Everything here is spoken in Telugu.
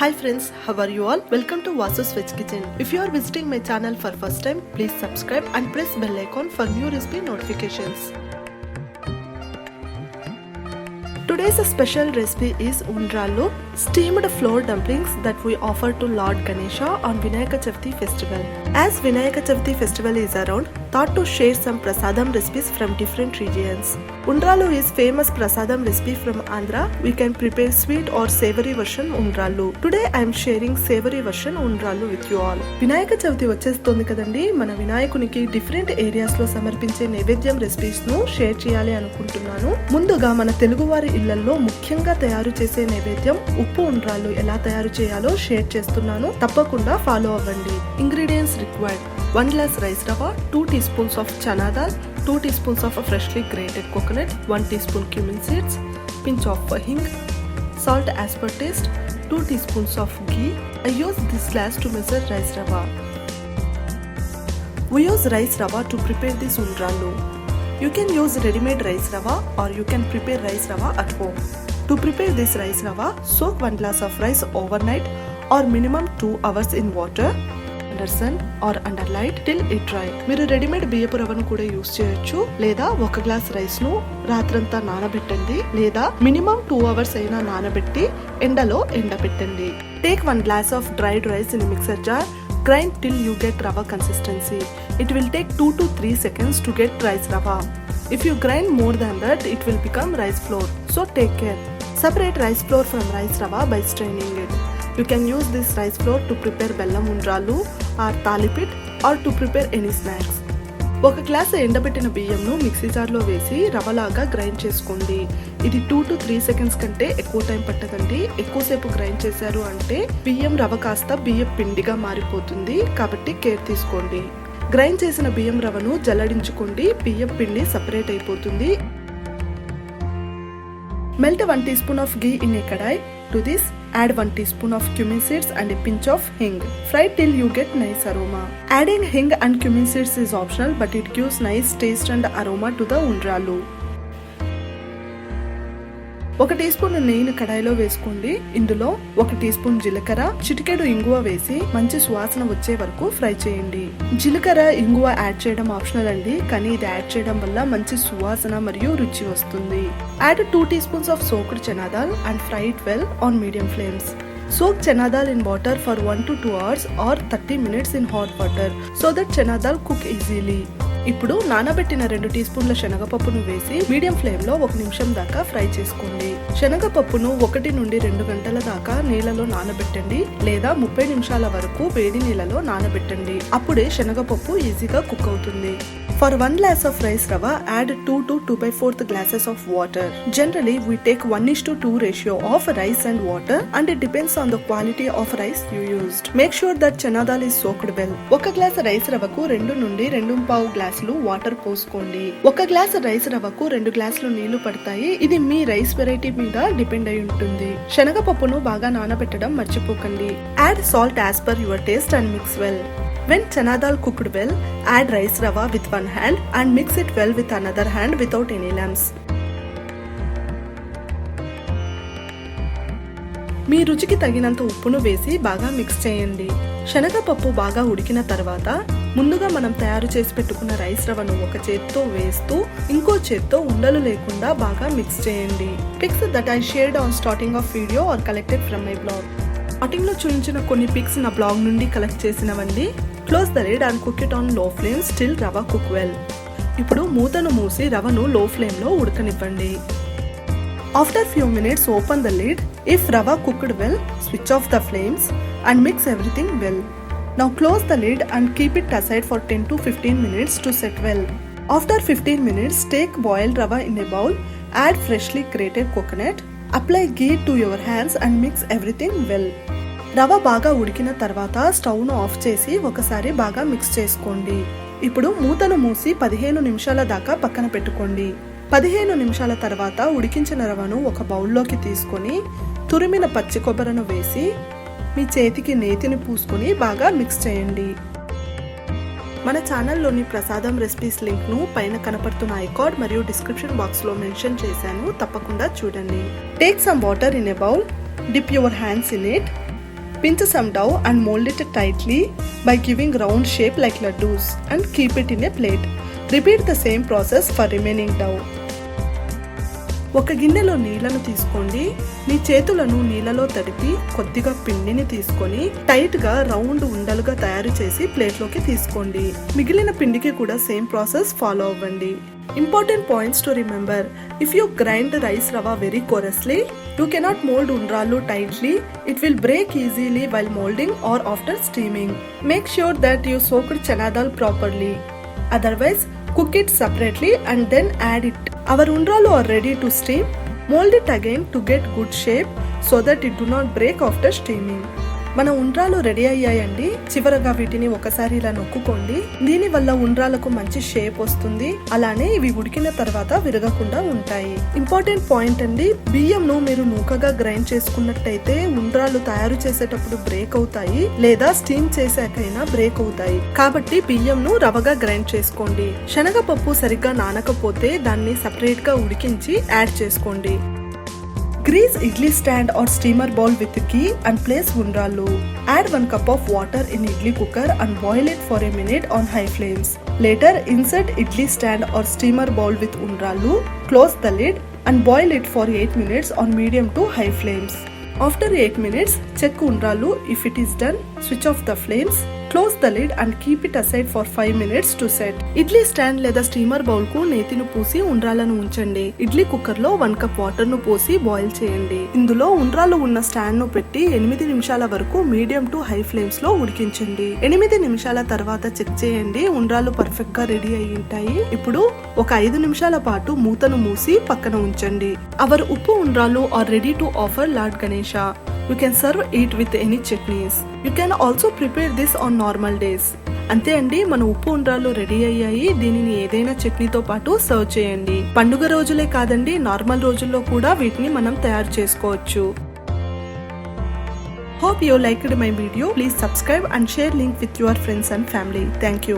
Hi friends, how are you all? Welcome to Vasu's Veg Kitchen. If you are visiting my channel for first time, please subscribe and press bell icon for new recipe notifications. Today's special recipe is undralu, steamed flour dumplings that we offer to Lord Ganesha on Vinayaka Chavthi festival. As Vinayaka Chavthi festival is around, thought to share some prasadam recipes from different regions. Undralu is famous prasadam recipe from Andhra. We can prepare sweet or savory version undralu. Today I am sharing savory version undralu with you all. Vinayaka Chavthi వచ్చేస్తుంది కదండి. మన వినాయకునికి డిఫరెంట్ ఏరియాస్ లో సమర్పించే నైవేద్యం రెసిపీస్ ను షేర్ చేయాలి అనుకుంటున్నాను. ముందుగా మన తెలుగువారి ఇళ్లలో ముఖ్యంగా తయారు చేసే నైవేద్యం ఉప్పు ఉండ్రాలు ఎలా తయారు చేయాలో షేర్ చేస్తున్నాను. తప్పకుండా ఫాలో అవ్వండి. Ingredients required: 1 glass rice rava, 2 teaspoons of chana dal, 2 teaspoons of freshly grated coconut, 1 teaspoon cumin seeds, pinch of hing, salt as per taste, 2 teaspoons of ghee. I use this glass to measure rice rava. We use rice rava to prepare this undralu. You can use ready-made rice rava or you can prepare rice rava at home. To prepare this rice rava, soak 1 glass of rice overnight or minimum 2 hours in water under sun or under light till it dry. మీరు రెడీమేడ్ బియ్యపు రవ్వను కూడా యూస్ చేయొచ్చు, లేదా 1 గ్లాస్ రైస్ ను రాత్రంతా నానబెట్టండి, లేదా మినిమం 2 hours అయినా నానబెట్టి ఎండలో ఎండబెట్టండి. Take 1 glass of dried rice in a mixer jar. Grind till you get rava consistency. It will take 2 to 3 seconds to get rice rava. If you grind more than that, it will become rice flour. So take care. Separate rice flour from rice rava by straining it. You can use this rice flour to prepare bellam undralu or talipit or to prepare any snacks. 1 glass ఎండబెట్టిన బియ్యంను మిక్సీ జార్లో వేసి రవ్వలాగా గ్రైండ్ చేసుకోండి. ఇది 2 to 3 సెకండ్స్ కంటే ఎక్కువ టైం పట్టదండి. ఎక్కువసేపు గ్రైండ్ చేశారు అంటే బియ్యం రవ్వ కాస్త బియ్యం పిండిగా మారిపోతుంది, కాబట్టి కేర్ తీసుకోండి. గ్రైండ్ చేసిన బియ్యం రవ్వను జల్లడించుకోండి, బియ్యం పిండి సపరేట్ అయిపోతుంది. Melt 1 teaspoon of ghee in a kadai. To this, add 1 teaspoon of cumin seeds and a pinch of hing. Fry till you get nice aroma. Adding hing and cumin seeds is optional, but it gives nice taste and aroma to the undralu. 1 teaspoon నెయ్యిని కడాయిలో వేసుకోండి. ఇందులో 1 టీస్పూన్ జీలకర్ర, చిటికెడు ఇంగువ వేసి మంచి సువాసన వచ్చే వరకు ఫ్రై చేయండి. జీలకర్ర ఇంగువ యాడ్ చేయడం ఆప్షనల్ అండి, కానీ ఇది యాడ్ చేయడం వల్ల మంచి సువాసన మరియు రుచి వస్తుంది. Add 2 teaspoons of soaked chana dal and fry it well on medium flames. Soak chana dal in water for 1 to 2 hours or 30 minutes in hot water so that chana dal cook easily. ఇప్పుడు నానబెట్టిన 2 టీస్పూన్ల శనగపప్పును వేసి మీడియం ఫ్లేమ్ లో 1 నిమిషం దాకా ఫ్రై చేసుకోండి. శనగపప్పును 1 నుండి 2 గంటల దాకా నీళ్ళలో నానబెట్టండి, లేదా 30 నిమిషాల వరకు వేడి నీళ్ళలో నానబెట్టండి. అప్పుడే శనగపప్పు ఈజీగా కుక్ అవుతుంది. For 1 glass of rice rava, add 2 to 2/4 glasses of water. Generally, we take 1:2 ratio of rice and water, and it depends on the quality of rice you used. Make sure that chana dal is soaked well. 1 glass rice రవ్వకు 2 నుండి 2.5 గ్లాసులు వాటర్ పోసుకోండి. 1 గ్లాస్ రైస్ రవ్వకు 2 గ్లాసులు నీళ్లు పడతాయి. ఇది మీ రైస్ వెరైటీ మీద డిపెండ్ అయి ఉంటుంది. శనగపప్పును బాగా నానబెట్టడం మర్చిపోకండి. Add salt as per your taste and mix well. When chana dal cooked well, add rice rava with one hand and mix it well with another hand without any lumps. మీ రుచికి తగినంత ఉప్పును వేసి బాగా మిక్స్ చేయండి. శనగపప్పు బాగా ఉడికిన తర్వాత ముందుగా మనం తయారు చేసి పెట్టుకున్న రైస్ రవ్వను ఒక చేత్తో వేస్తూ ఇంకో చేత్తో ఉండలు లేకుండా బాగా మిక్స్ చేయండి. Pics that I shared on starting of video or collected from my blog. Starting లో చూపించిన కొన్ని పిక్స్ నా బ్లాగ్ నుండి కలెక్ట్ చేసినవండి. Close the lid and cook it on low flame still rava cook well. ఇప్పుడు మూతను మూసి రవను లో ఫ్లేమ్ లో ఉడకనివ్వండి. After few minutes open the lid. If rava cooked well, switch off the flames and mix everything well. Now close the lid and keep it aside for 10 to 15 minutes to set well. After 15 minutes, take boiled rava in a bowl. Add freshly grated coconut. Apply ghee to your hands and mix everything well. రవ బాగా ఉడికిన తర్వాత స్టవ్ ను ఆఫ్ చేసి ఒకసారి బాగా మిక్స్ చేసుకోండి. ఇప్పుడు మూతను మూసి 15 నిమిషాల దాకా పక్కన పెట్టుకోండి. 15 నిమిషాల తర్వాత ఉడికించిన రవను ఒక బౌల్లోకి తీసుకొని తురిమిన పచ్చి కొబ్బరిను వేసి మీ చేతికి నేతిని పూసుకొని బాగా మిక్స్ చేయండి. మన ఛానల్లోని ప్రసాదం రెసిపీస్ లింక్ ను పైన కనపడుతున్న ఐకార్డ్ మరియు డిస్క్రిప్షన్ బాక్స్ లో మెన్షన్ చేశాను, తప్పకుండా చూడండి. Take some water in a bowl. Dip your hands in it. Pinch some dough and mold it tightly by giving round shape like laddus and keep it in a plate. Repeat the same process for remaining dough. ఒక గిన్నెలో నీళ్లను తీసుకోండి. మీ చేతులను నీళ్లలో తడిపి కొద్దిగా పిండిని తీసుకొని టైట్ గా రౌండ్ ఉండలుగా తయారు చేసి ప్లేట్లోకి తీసుకోండి. మిగిలిన పిండికి కూడా సేమ్ ప్రాసెస్ ఫాలో అవ్వండి. Important points to remember: if you grind the rice rava very coarsely, you cannot mold undralu tightly. It will break easily while molding or after steaming. Make sure that you soaked chana dal properly. Otherwise, cook it separately and then add it. Our undralu are ready to steam. Mold it again to get good shape so that it do not break after steaming. మన ఉండ్రాలు రెడీ అయ్యాయండి. చివరగా వీటిని ఒకసారి ఇలా నొక్కుకోండి. దీని వల్ల ఉండ్రాలకు మంచి షేప్ వస్తుంది. అలానే ఇవి ఉడికిన తర్వాత విరగకుండా ఉంటాయి. ఇంపార్టెంట్ పాయింట్ అండి, బియ్యంను మీరు నూకగా గ్రైండ్ చేసుకున్నట్టయితే ఉండ్రాలు తయారు చేసేటప్పుడు బ్రేక్ అవుతాయి, లేదా స్టీమ్ చేసాకైనా బ్రేక్ అవుతాయి. కాబట్టి బియ్యంను రవగా గ్రైండ్ చేసుకోండి. శనగపప్పు సరిగ్గా నానకపోతే దాన్ని సపరేట్ గా ఉడికించి యాడ్ చేసుకోండి. Grease idli stand or steamer bowl with ghee and place undralu. Add 1 cup of water in idli cooker and boil it for a minute on high flames. Later, insert idli stand or steamer bowl with undralu, close the lid and boil it for 8 minutes on medium to high flames. After 8 minutes, check undralu. If it is done, switch off the flames. Close the lid and keep it aside for 5 minutes to set. Idli stand లేదా స్టీమర్ బౌల్ కు నేతిని పూసి ఉండ్రాలను ఉంచండి. ఇడ్లీ కుక్కర్ లో 1 కప్ వాటర్ ను పోసి బాయిల్ చేయండి. ఇందులో ఉండ్రాలు ఉన్న స్టాండ్ ను పెట్టి 8 నిమిషాల వరకు మీడియం టు హై ఫ్లేమ్స్ లో ఉడికించండి. 8 నిమిషాల తర్వాత చెక్ చేయండి. ఉండ్రాలు పర్ఫెక్ట్ గా రెడీ అయి ఉంటాయి. ఇప్పుడు ఒక 5 నిమిషాల పాటు మూతను మూసి పక్కన ఉంచండి. Our uppu undralu are ready to offer lord Ganesha. You can serve it with any chutneys. You can also prepare this on normal days. అంతే అండి, మన ఉప్పు ఉండ్రాలు రెడీ అయ్యాయి. దీనిని ఏదైనా చట్నీతో పాటు సర్వ్ చేయండి. పండుగ రోజులే కాదండి, నార్మల్ రోజుల్లో కూడా వీటిని మనం తయారు చేసుకోవచ్చు. Hope you liked my video. Please subscribe and share link with your friends and family. Thank you.